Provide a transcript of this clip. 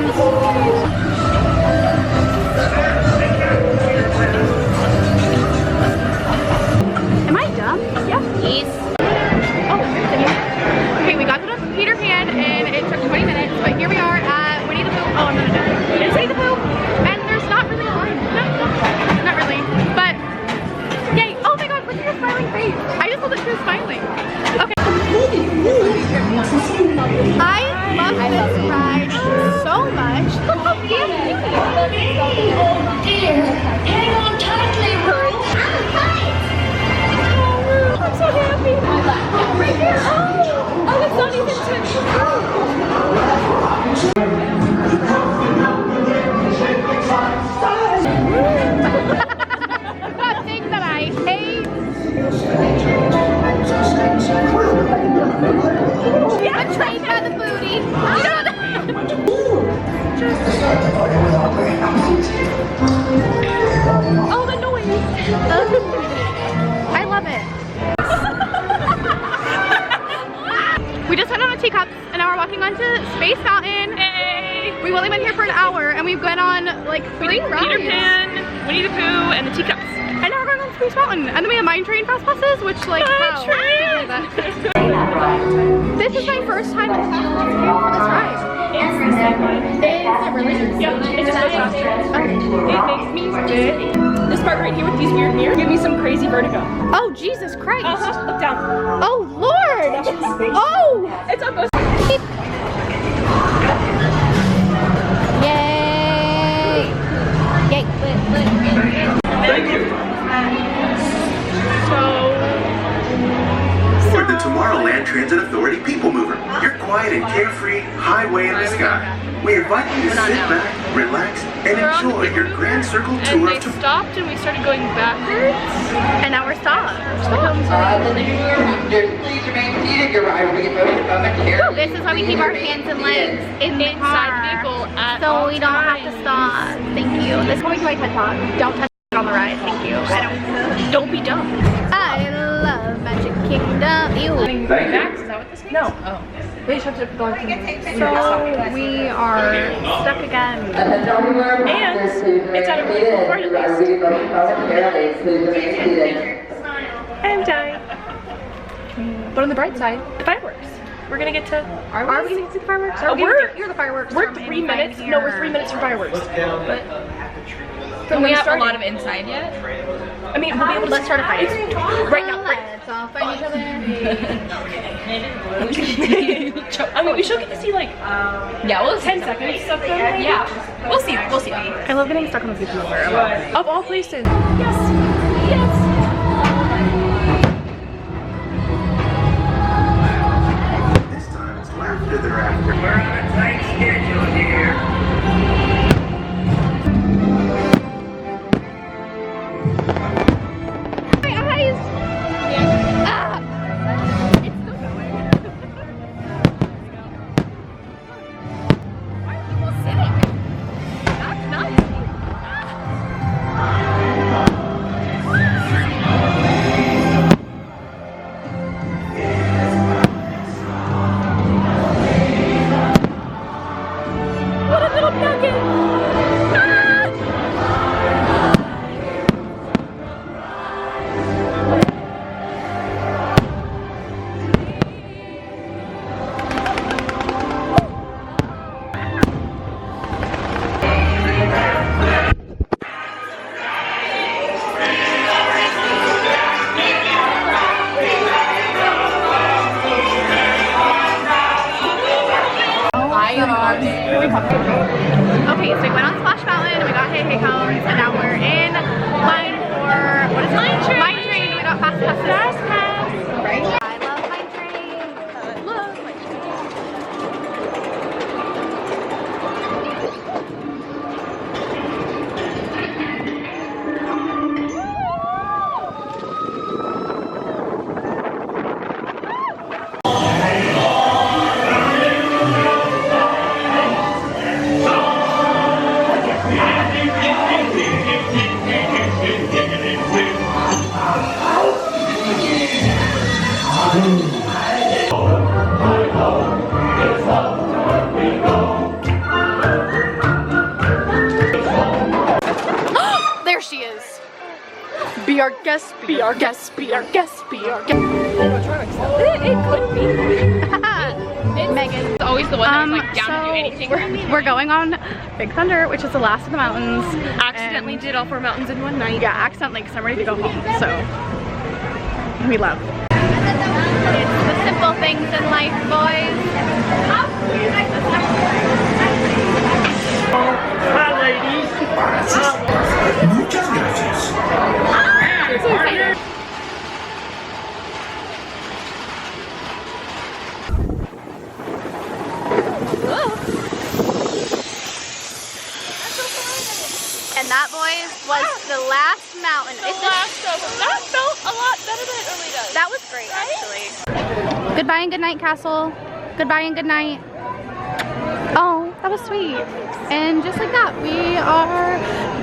Am I dumb? Yeah. Yes. Oh, okay, we got to the Peter Pan and it took 20 minutes, but here we are at Winnie the Pooh. Oh, no. It's Winnie the Pooh, and there's not really a line. No, not really. But, yay. Oh my god, look at her smiling face. I just thought that she was smiling. Okay. I love this ride so much. Look how damn cute. Oh dear. Hang on tightly, Ruth. I'm so happy. Right here. Oh, it's not even the thing that I hate. Yeah, betrayed by the booty. Oh, the noise. I love it. We just went on a teacups and now we're walking onto Space Mountain. Hey! We've only been here for an hour and we've gone on like 3 rides. Peter Pan, Winnie the Pooh, and the teacups. And now we're going on Space Mountain. And then we have Mine Train fast passes, which like, wow. This is my first time in Fast for this ride. Is it really? Yeah, it's just it makes me sick. This part right here with these weird mirrors give me some crazy vertigo. Oh, Jesus Christ. Look down. Oh, Lord. Oh. It's up us. Yay. Yay. Thank you. We're the Tomorrowland Transit Authority People Mover. Your quiet and carefree highway in the sky. We invite you to sit back, relax, and enjoy your Grand Circle And tour they of stopped and we started going backwards. And now we're stopped. Please remain seated. Your ride will be moved momentarily. This is why we keep our hands and legs in the Inside car, vehicle at so all we don't have to stop. Thank you. This is going to my TED Talk. Don't touch it on the ride. Thank you. Don't be dumb. I love Magic Kingdom. Ew. Thank you. Is that what this means? No. Oh. They should have gone So we are stuck again. And it's at a really cool part at least. I'm dying. But on the bright side, the fireworks. We're gonna get to. Are we gonna see the fireworks? Oh, you're the fireworks. We're from 3 minutes. inside No, we're here. 3 minutes from fireworks. But Do we have a lot of inside yet? I mean, we'll be able to. Let's start a fight. Right now. Let's all fight each other. I mean, we should get to see like Yeah, we'll 10 seconds stuff from it. Yeah, we'll see. We'll see. I love getting stuck on the people mover. Of all places. This time it's laughter they're after. We're on a tight schedule here. My eyes. Ah. It's still going. Why are people sitting? That's not what a little nugget. Ah. Okay, so we went on Splash Mountain and we got hey cones and now we're in line for, what is it? Mine Train. Mine Train. We got fast passes. Right? I love Mine Train. Love Mine Be our guest, be our guest, be our guest, be our guest. It could be. Megan. It's always the one that's like down to do anything. We're going on Big Thunder, which is the last of the mountains. Accidentally did all 4 mountains in one night. Yeah, accidentally, because I'm ready to go home. So we love. It's the simple things in life, boys. Hi, ladies. Muchas gracias. I'm so excited. And that, boys, was the last mountain. That felt a lot better than it really does. That was great, actually. Goodbye and good night, Castle. Goodbye and good night. Oh, that was sweet. And just like that, we are